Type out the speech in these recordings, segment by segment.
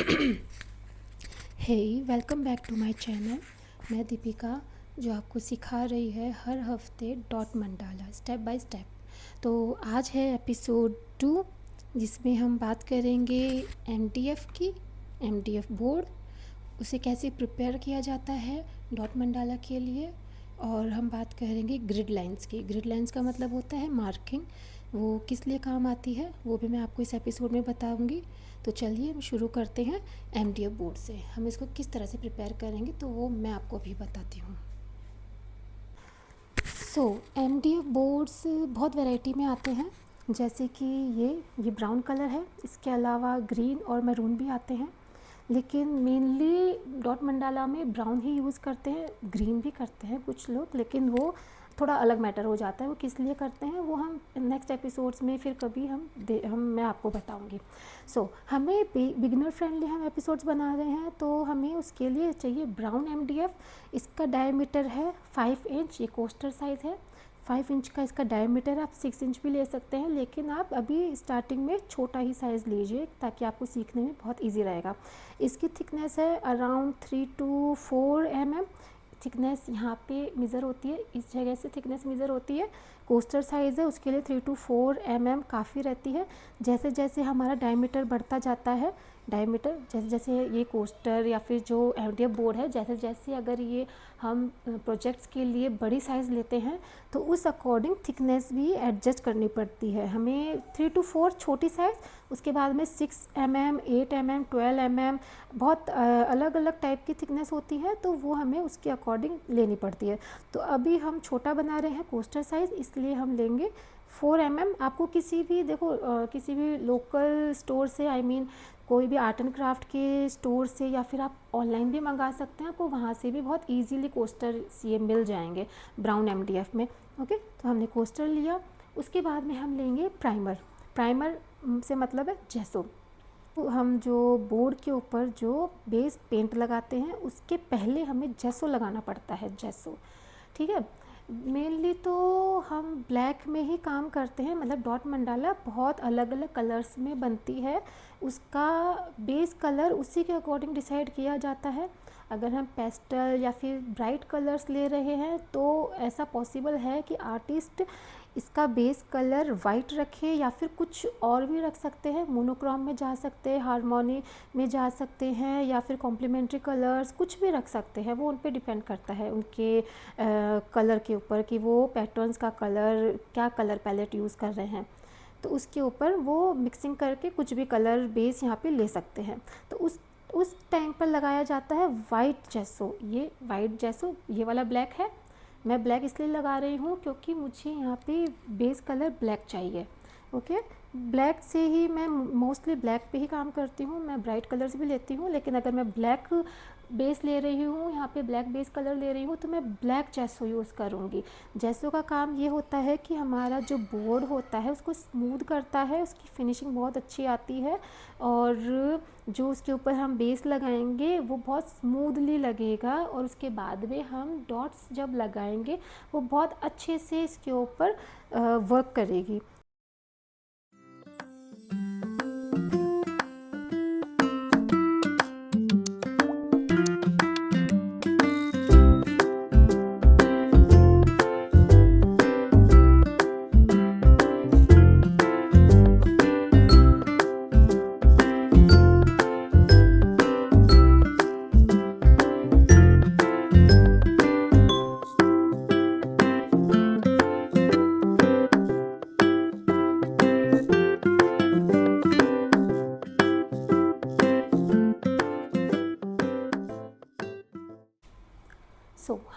Hey welcome back to my channel. मैं दीपिका जो आपको सिखा रही है हर हफ्ते dot mandala step by step. तो आज है एपिसोड 2 जिसमें हम बात करेंगे एमडीएफ की। एमडीएफ बोर्ड, उसे कैसे प्रिपेयर किया जाता है डॉट मंडाला के लिए। और हम बात करेंगे ग्रिड लाइंस की। ग्रिड लाइंस का मतलब होता है मार्किंग, वो किस लिए काम आती है वो भी मैं आपको इस एपिसोड में बताऊंगी। तो चलिए हम शुरू करते हैं एमडीएफ बोर्ड से। हम इसको किस तरह से प्रिपेयर करेंगे तो वो मैं आपको अभी बताती हूँ। सो एमडीएफ बोर्ड्स बहुत वैरायटी में आते हैं, जैसे कि ये ब्राउन कलर है, इसके अलावा ग्रीन और मैरून भी आते हैं। लेकिन मेनली डॉट मंडाला में ब्राउन ही यूज़ करते हैं, ग्रीन भी करते हैं कुछ लोग, लेकिन वो थोड़ा अलग मैटर हो जाता है। वो किस लिए करते हैं वो हम नेक्स्ट एपिसोड्स में फिर कभी मैं आपको बताऊंगी। हमें बिगिनर फ्रेंडली हम एपिसोड्स बना रहे हैं, तो हमें उसके लिए चाहिए ब्राउन एमडीएफ। इसका डायमीटर है 5 इंच, ये कोस्टर साइज़ है। 5 इंच का इसका डायमीटर, आप 6 इंच भी ले सकते हैं, लेकिन आप अभी स्टार्टिंग में छोटा ही साइज़ लीजिए ताकि आपको सीखने में बहुत ईजी रहेगा। इसकी थिकनेस है अराउंड 3 to 4 mm। थिकनेस यहाँ पे मेज़र होती है, इस जगह से थिकनेस मेज़र होती है। कोस्टर साइज़ है उसके लिए 3 to 4 mm काफ़ी रहती है। जैसे जैसे हमारा डायमीटर बढ़ता जाता है, डायमीटर जैसे जैसे ये कोस्टर या फिर जो एमडीएफ बोर्ड है, जैसे जैसे अगर ये हम प्रोजेक्ट्स के लिए बड़ी साइज़ लेते हैं तो उस अकॉर्डिंग थिकनेस भी एडजस्ट करनी पड़ती है हमें। 3 to 4 छोटी साइज़, उसके बाद में 6 mm, 8 mm, 12 mm, बहुत अलग अलग टाइप की थिकनेस होती है, तो वो हमें उसके अकॉर्डिंग लेनी पड़ती है। तो अभी हम छोटा बना रहे हैं कोस्टर साइज़, इसलिए हम लेंगे 4 mm। आपको किसी भी किसी भी लोकल स्टोर से, आई मीन कोई भी आर्ट एंड क्राफ्ट के स्टोर से, या फिर आप ऑनलाइन भी मंगा सकते हैं, आपको वहाँ से भी बहुत इजीली कोस्टर ये मिल जाएंगे ब्राउन एमडीएफ में। ओके, तो हमने कोस्टर लिया। उसके बाद में हम लेंगे प्राइमर। प्राइमर से मतलब है जेसो। तो हम जो बोर्ड के ऊपर जो बेस पेंट लगाते हैं उसके पहले हमें जेसो लगाना पड़ता है, जेसो। ठीक है, मेनली तो हम ब्लैक में ही काम करते हैं, मतलब डॉट मंडाला बहुत अलग अलग कलर्स में बनती है, उसका बेस कलर उसी के अकॉर्डिंग डिसाइड किया जाता है। अगर हम पेस्टल या फिर ब्राइट कलर्स ले रहे हैं तो ऐसा पॉसिबल है कि आर्टिस्ट इसका बेस कलर वाइट रखे, या फिर कुछ और भी रख सकते हैं। मोनोक्रोम में जा सकते हैं, हारमोनी में जा सकते हैं, या फिर कॉम्प्लीमेंट्री कलर्स कुछ भी रख सकते हैं। वो उन पे डिपेंड करता है उनके कलर के ऊपर कि वो पैटर्न्स का कलर, क्या कलर पैलेट यूज़ कर रहे हैं, तो उसके ऊपर वो मिक्सिंग करके कुछ भी कलर बेस यहाँ पे ले सकते हैं। तो उस टाइम पर लगाया जाता है वाइट जेसो। ये वाइट जेसो, ये वाला ब्लैक है। मैं ब्लैक इसलिए लगा रही हूँ क्योंकि मुझे यहाँ पे बेस कलर ब्लैक चाहिए। ओके, ब्लैक से ही मैं मोस्टली ब्लैक पे ही काम करती हूँ। मैं ब्राइट कलर्स भी लेती हूँ, लेकिन अगर मैं ब्लैक बेस ले रही हूँ, यहाँ पे ब्लैक बेस कलर ले रही हूँ, तो मैं ब्लैक जेसो यूज़ करूँगी। जेसो का काम ये होता है कि हमारा जो बोर्ड होता है उसको स्मूथ करता है, उसकी फिनिशिंग बहुत अच्छी आती है, और जो उसके ऊपर हम बेस लगाएंगे वो बहुत स्मूथली लगेगा, और उसके बाद में हम डॉट्स जब लगाएंगे वो बहुत अच्छे से इसके ऊपर वर्क करेगी।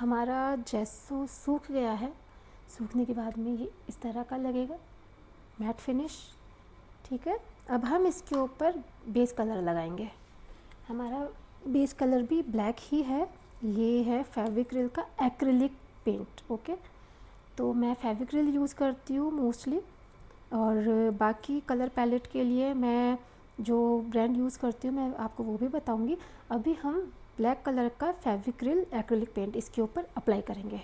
हमारा जेसो सूख गया है। सूखने के बाद में ये इस तरह का लगेगा, मैट फिनिश। ठीक है, अब हम इसके ऊपर बेस कलर लगाएंगे। हमारा बेस कलर भी ब्लैक ही है, ये है फेविक्रिल का एक्रिलिक पेंट। ओके, तो मैं फेविक्रिल यूज़ करती हूँ मोस्टली, और बाकी कलर पैलेट के लिए मैं जो ब्रांड यूज़ करती हूँ मैं आपको वो भी बताऊँगी। अभी हम ब्लैक कलर का फेविक्रिल एक्रिलिक पेंट इसके ऊपर अप्लाई करेंगे।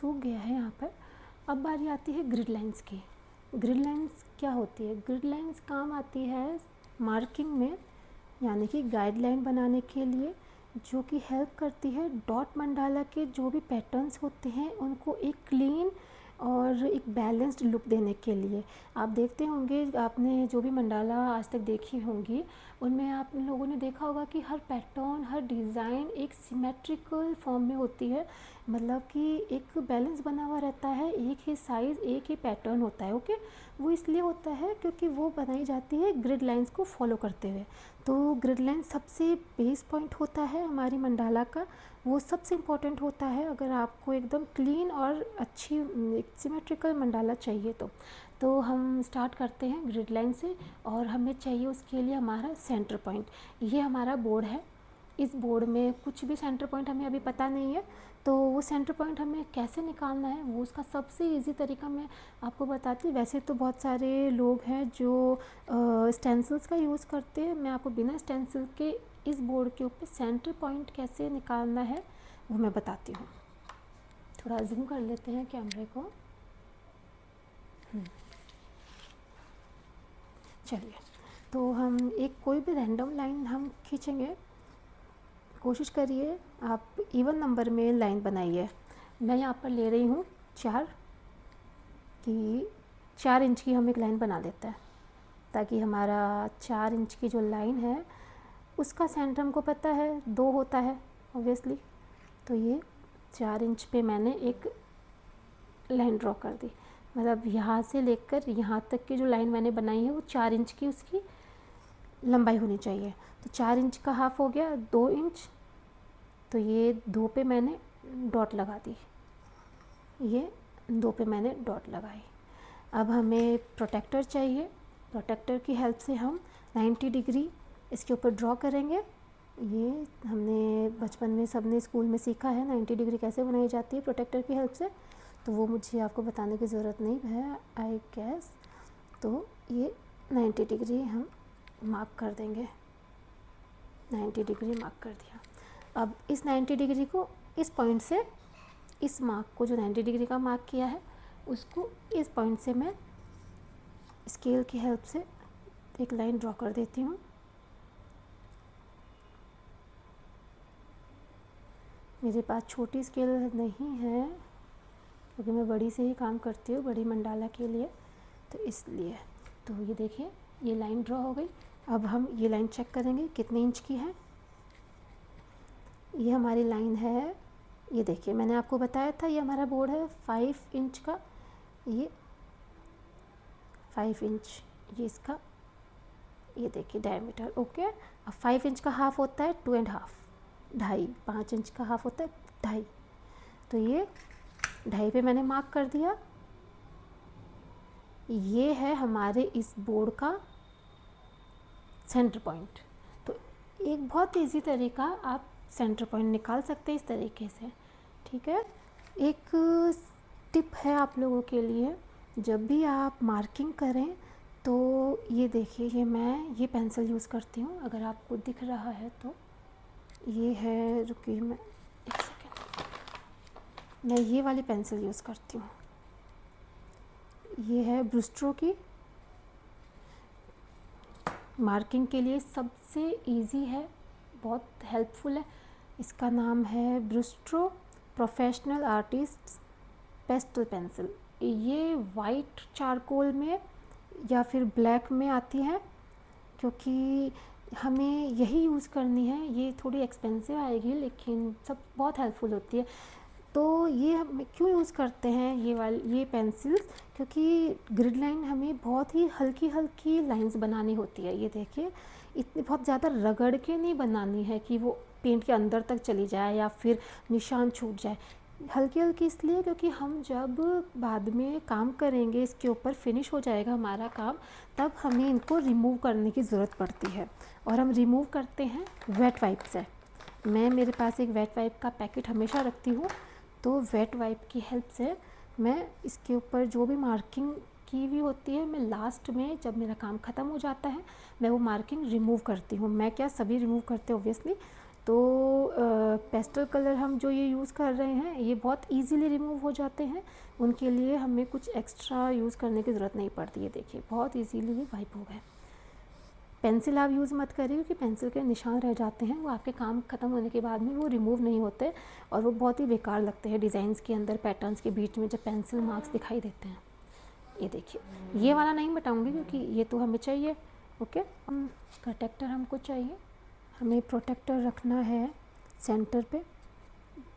सूख गया है यहाँ पर। अब बारी आती है ग्रिड लाइंस की। ग्रिड लाइंस क्या होती है? ग्रिड लाइंस काम आती है मार्किंग में, यानी कि गाइडलाइन बनाने के लिए, जो कि हेल्प करती है डॉट मंडाला के जो भी पैटर्न्स होते हैं उनको एक क्लीन और एक बैलेंस्ड लुक देने के लिए। आप देखते होंगे, आपने जो भी मंडाला आज तक देखी होंगी उनमें आप लोगों ने देखा होगा कि हर पैटर्न, हर डिज़ाइन एक सिमेट्रिकल फॉर्म में होती है, मतलब कि एक बैलेंस बना हुआ रहता है, एक ही साइज़, एक ही पैटर्न होता है। ओके, वो इसलिए होता है क्योंकि वो बनाई जाती है ग्रिड लाइंस को फॉलो करते हुए। तो ग्रिड लाइन सबसे बेस पॉइंट होता है हमारी मंडाला का, वो सबसे इम्पोर्टेंट होता है अगर आपको एकदम क्लीन और अच्छी सिमेट्रिकल मंडाला चाहिए तो हम स्टार्ट करते हैं ग्रिड लाइन से। और हमें चाहिए उसके लिए हमारा सेंटर पॉइंट। ये हमारा बोर्ड है, इस बोर्ड में कुछ भी सेंटर पॉइंट हमें अभी पता नहीं है, तो वो सेंटर पॉइंट हमें कैसे निकालना है वो उसका सबसे इजी तरीका मैं आपको बताती हूँ। वैसे तो बहुत सारे लोग हैं जो स्टेंसिल्स का यूज़ करते हैं, मैं आपको बिना स्टेंसिल के इस बोर्ड के ऊपर सेंटर पॉइंट कैसे निकालना है वो मैं बताती हूँ। थोड़ा जूम कर लेते हैं कैमरे को। चलिए, तो हम एक कोई भी रैंडम लाइन हम खींचेंगे। कोशिश करिए आप इवन नंबर में लाइन बनाइए। मैं यहाँ पर ले रही हूँ 4 कि 4 इंच की हम एक लाइन बना लेते हैं, ताकि हमारा 4 इंच की जो लाइन है उसका सेंटर हमको पता है 2 होता है ऑब्वियसली। तो ये 4 इंच पे मैंने एक लाइन ड्रॉ कर दी, मतलब यहाँ से लेकर यहाँ तक की जो लाइन मैंने बनाई है वो 4 इंच की उसकी लंबाई होनी चाहिए। तो 4 इंच का हाफ हो गया 2 इंच, तो ये 2 पे मैंने डॉट लगा दी, ये 2 पे मैंने डॉट लगाई। अब हमें प्रोटेक्टर चाहिए, प्रोटेक्टर की हेल्प से हम 90 डिग्री इसके ऊपर ड्रॉ करेंगे। ये हमने बचपन में सबने स्कूल में सीखा है 90 डिग्री कैसे बनाई जाती है प्रोटेक्टर की हेल्प से, तो वो मुझे आपको बताने की ज़रूरत नहीं है आई गेस। तो ये 90 डिग्री हम मार्क कर देंगे, 90 डिग्री मार्क कर दिया। अब इस 90 डिग्री को इस पॉइंट से, इस मार्क को जो 90 डिग्री का मार्क किया है उसको इस पॉइंट से मैं स्केल की हेल्प से एक लाइन ड्रॉ कर देती हूँ। मेरे पास छोटी स्केल नहीं है क्योंकि मैं बड़ी से ही काम करती हूँ, बड़ी मंडाला के लिए, तो इसलिए। तो ये देखिए ये लाइन ड्रॉ हो गई। अब हम ये लाइन चेक करेंगे कितने इंच की है। ये हमारी लाइन है, ये देखिए मैंने आपको बताया था ये हमारा बोर्ड है 5 इंच का, ये 5 इंच ये इसका, ये देखिए डायमीटर। ओके, अब 5 इंच का हाफ होता है 2.5, 2.5, 5 इंच का हाफ होता है 2.5, तो ये 2.5 पे मैंने मार्क कर दिया। ये है हमारे इस बोर्ड का सेंटर पॉइंट। तो एक बहुत इजी तरीका, आप सेंटर पॉइंट निकाल सकते हैं इस तरीके से, ठीक है। एक टिप है आप लोगों के लिए, जब भी आप मार्किंग करें तो ये देखिए, ये मैं ये पेंसिल यूज़ करती हूँ, अगर आपको दिख रहा है तो ये है, रुकिए मैं एक सेकेंड, मैं ये वाली पेंसिल यूज़ करती हूँ, ये है ब्रूस्टरो की। मार्किंग के लिए सबसे इजी है, बहुत हेल्पफुल है, इसका नाम है ब्रूस्टरो प्रोफेशनल आर्टिस्ट पेस्टल पेंसिल। ये वाइट चारकोल में या फिर ब्लैक में आती है, क्योंकि हमें यही यूज़ करनी है। ये थोड़ी एक्सपेंसिव आएगी लेकिन सब बहुत हेल्पफुल होती है। तो ये हम क्यों यूज़ करते हैं ये पेंसिल्स, क्योंकि ग्रिड लाइन हमें बहुत ही हल्की हल्की लाइंस बनानी होती है। ये देखिए इतनी बहुत ज़्यादा रगड़ के नहीं बनानी है कि वो पेंट के अंदर तक चली जाए या फिर निशान छूट जाए। हल्की हल्की इसलिए क्योंकि हम जब बाद में काम करेंगे, इसके ऊपर फिनिश हो जाएगा हमारा काम, तब हमें इनको रिमूव करने की ज़रूरत पड़ती है, और हम रिमूव करते हैं वेट वाइप से। मेरे पास एक वेट वाइप का पैकेट हमेशा रखती हूँ, तो वेट वाइप की हेल्प से मैं इसके ऊपर जो भी मार्किंग की हुई होती है, मैं लास्ट में जब मेरा काम ख़त्म हो जाता है मैं वो मार्किंग रिमूव करती हूँ। मैं क्या, सभी रिमूव करते हैं ऑब्वियसली, तो पेस्टल कलर हम जो ये यूज़ कर रहे हैं ये बहुत इजीली रिमूव हो जाते हैं, उनके लिए हमें कुछ एक्स्ट्रा यूज़ करने की ज़रूरत नहीं पड़ती है। देखिए बहुत इजीली ये वाइप हो गए। पेंसिल आप यूज़ मत करिए क्योंकि पेंसिल के निशान रह जाते हैं, वो आपके काम ख़त्म होने के बाद में वो रिमूव नहीं होते और वो बहुत ही बेकार लगते हैं डिज़ाइंस के अंदर, पैटर्न्स के बीच में जब पेंसिल मार्क्स दिखाई देते हैं। ये देखिए ये वाला नहीं बताऊँगी क्योंकि ये तो हमें चाहिए। ओके, हम प्रोटेक्टर हमको चाहिए, हमें प्रोटेक्टर रखना है सेंटर पे।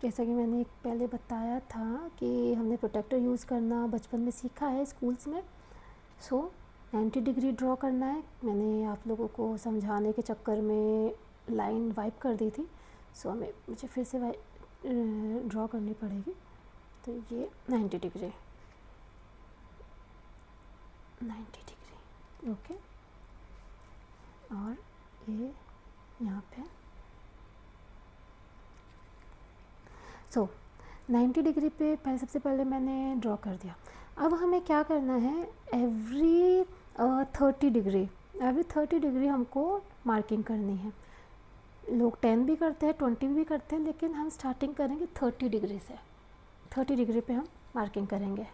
जैसा कि मैंने पहले बताया था कि हमने प्रोटेक्टर यूज़ करना बचपन में सीखा है स्कूल्स में। सो 90 डिग्री ड्रॉ करना है। मैंने आप लोगों को समझाने के चक्कर में लाइन वाइप कर दी थी, सो मुझे फिर से ड्रॉ करनी पड़ेगी। तो ये 90 डिग्री, 90 डिग्री, ओके। और ये यहाँ पे 90 डिग्री पे सबसे पहले मैंने ड्रॉ कर दिया। अब हमें क्या करना है, एवरी 30 डिग्री हमको मार्किंग करनी है। लोग 10 भी करते हैं, 20 भी करते हैं, लेकिन हम स्टार्टिंग करेंगे 30 डिग्री से। 30 डिग्री पे हम मार्किंग करेंगे।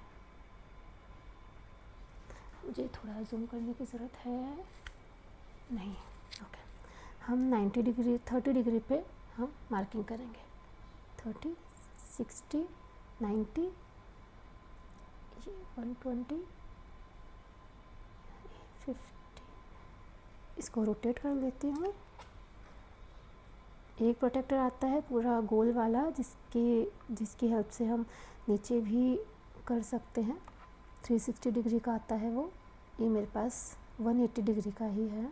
मुझे थोड़ा जूम करने की ज़रूरत है, नहीं, ओके। हम 30 डिग्री पे हम मार्किंग करेंगे। 30, 60, 90, 120, 50। इसको रोटेट कर लेती हूँ। एक प्रोटेक्टर आता है पूरा गोल वाला जिसकी हेल्प से हम नीचे भी कर सकते हैं। 360 डिग्री का आता है वो, ये मेरे पास 180 डिग्री का ही है।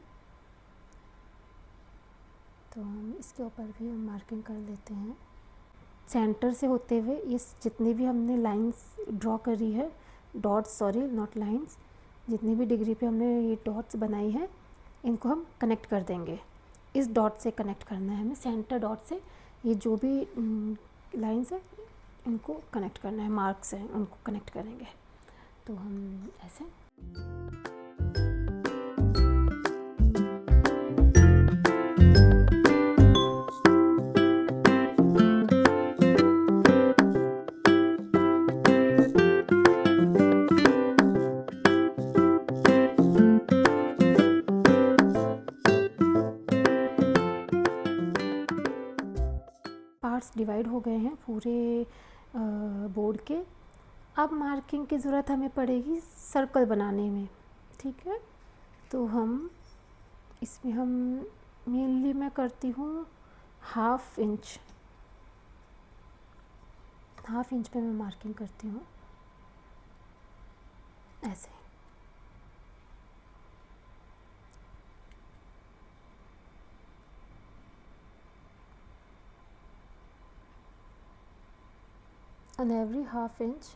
तो हम इसके ऊपर भी हम मार्किंग कर लेते हैं। सेंटर से होते हुए इस जितनी भी हमने लाइंस ड्रॉ करी है, डॉट्स, सॉरी नॉट लाइंस, जितनी भी डिग्री पे हमने ये डॉट्स बनाई है इनको हम कनेक्ट कर देंगे। इस डॉट से कनेक्ट करना है हमें, सेंटर डॉट से ये जो भी लाइंस है इनको कनेक्ट करना है, मार्क्स हैं उनको कनेक्ट करेंगे। तो हम ऐसे पार्ट्स डिवाइड हो गए हैं पूरे बोर्ड के। अब मार्किंग की ज़रूरत हमें पड़ेगी सर्कल बनाने में, ठीक है। तो हम इसमें हम मेनली मैं करती हूँ हाफ इंच पे मैं मार्किंग करती हूँ ऐसे। ऑन एवरी हाफ इंच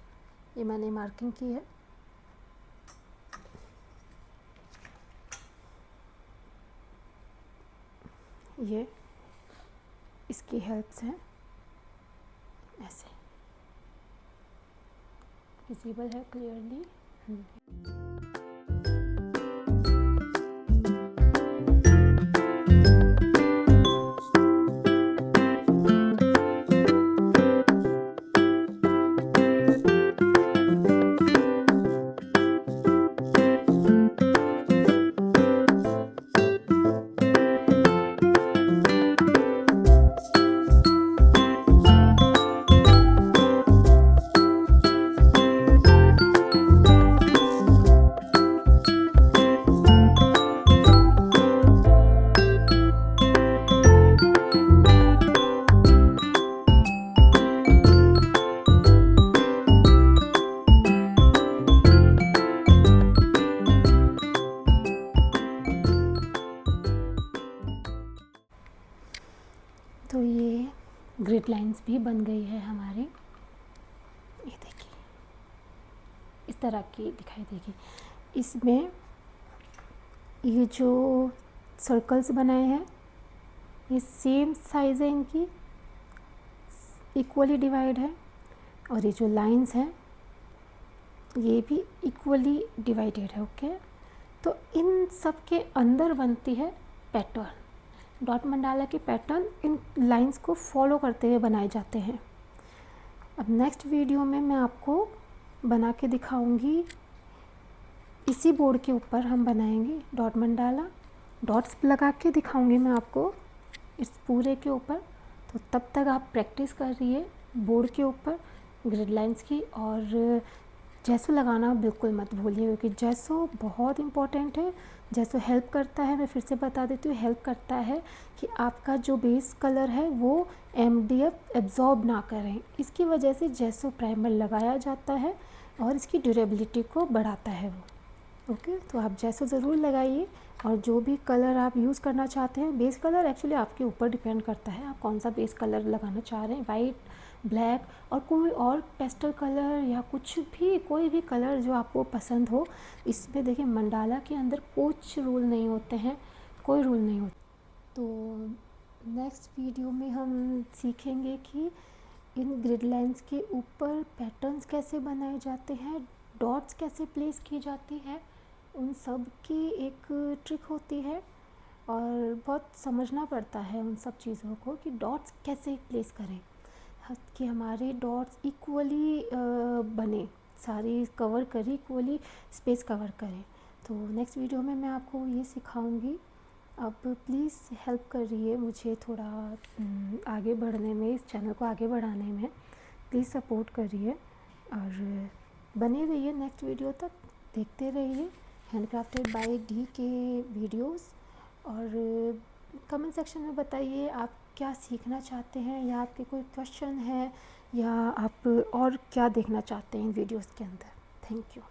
ये मैंने मार्किंग की है। ये इसकी हेल्प से ऐसे विजिबल है क्लियरली। तो ये ग्रिड लाइंस भी बन गई है हमारी। ये देखिए इस तरह की दिखाई देगी। इसमें ये जो सर्कल्स बनाए हैं ये सेम साइज़ है, इनकी इक्वली डिवाइड है, और ये जो लाइंस हैं ये भी इक्वली डिवाइडेड है, ओके। तो इन सब के अंदर बनती है पैटर्न। डॉट मंडाला के पैटर्न इन लाइंस को फॉलो करते हुए बनाए जाते हैं। अब नेक्स्ट वीडियो में मैं आपको बना के दिखाऊंगी, इसी बोर्ड के ऊपर हम बनाएंगे डॉट मंडाला, डॉट्स लगा के दिखाऊंगी मैं आपको इस पूरे के ऊपर। तो तब तक आप प्रैक्टिस कर रही बोर्ड के ऊपर ग्रिड लाइंस की, और जैसो लगाना बिल्कुल मत भूलिए, क्योंकि जैसो बहुत इम्पोर्टेंट है। जैसो हेल्प करता है, मैं फिर से बता देती हूँ, हेल्प करता है कि आपका जो बेस कलर है वो MDF एब्जॉर्ब ना करें। इसकी वजह से जैसो प्राइमर लगाया जाता है और इसकी ड्यूरेबिलिटी को बढ़ाता है वो। ओके, तो आप जैसो ज़रूर लगाइए, और जो भी कलर आप यूज़ करना चाहते हैं, बेस कलर एक्चुअली आपके ऊपर डिपेंड करता है, आप कौन सा बेस कलर लगाना चाह रहे हैं, वाइट, ब्लैक और कोई और पेस्टल कलर या कुछ भी, कोई भी कलर जो आपको पसंद हो। इसमें देखिए मंडाला के अंदर कुछ रूल नहीं होते हैं, कोई रूल नहीं होता। तो नेक्स्ट वीडियो में हम सीखेंगे कि इन ग्रिड लाइंस के ऊपर पैटर्न्स कैसे बनाए जाते हैं, डॉट्स कैसे प्लेस की जाती है, उन सब की एक ट्रिक होती है, और बहुत समझना पड़ता है उन सब चीज़ों को कि डॉट्स कैसे प्लेस करें कि हमारे डॉट्स इक्वली बने, सारी कवर करें, इक्वली स्पेस कवर करें। तो नेक्स्ट वीडियो में मैं आपको ये सिखाऊंगी। अब प्लीज़ हेल्प करिए मुझे थोड़ा आगे बढ़ने में, इस चैनल को आगे बढ़ाने में प्लीज़ सपोर्ट करिए, और बने रहिए नेक्स्ट वीडियो तक, देखते रहिए हैंडक्राफ्टेड बाय डी के वीडियोस। और कमेंट सेक्शन में बताइए आप क्या सीखना चाहते हैं, या आपके कोई क्वेश्चन है, या आप और क्या देखना चाहते हैं वीडियोस के अंदर। Thank you.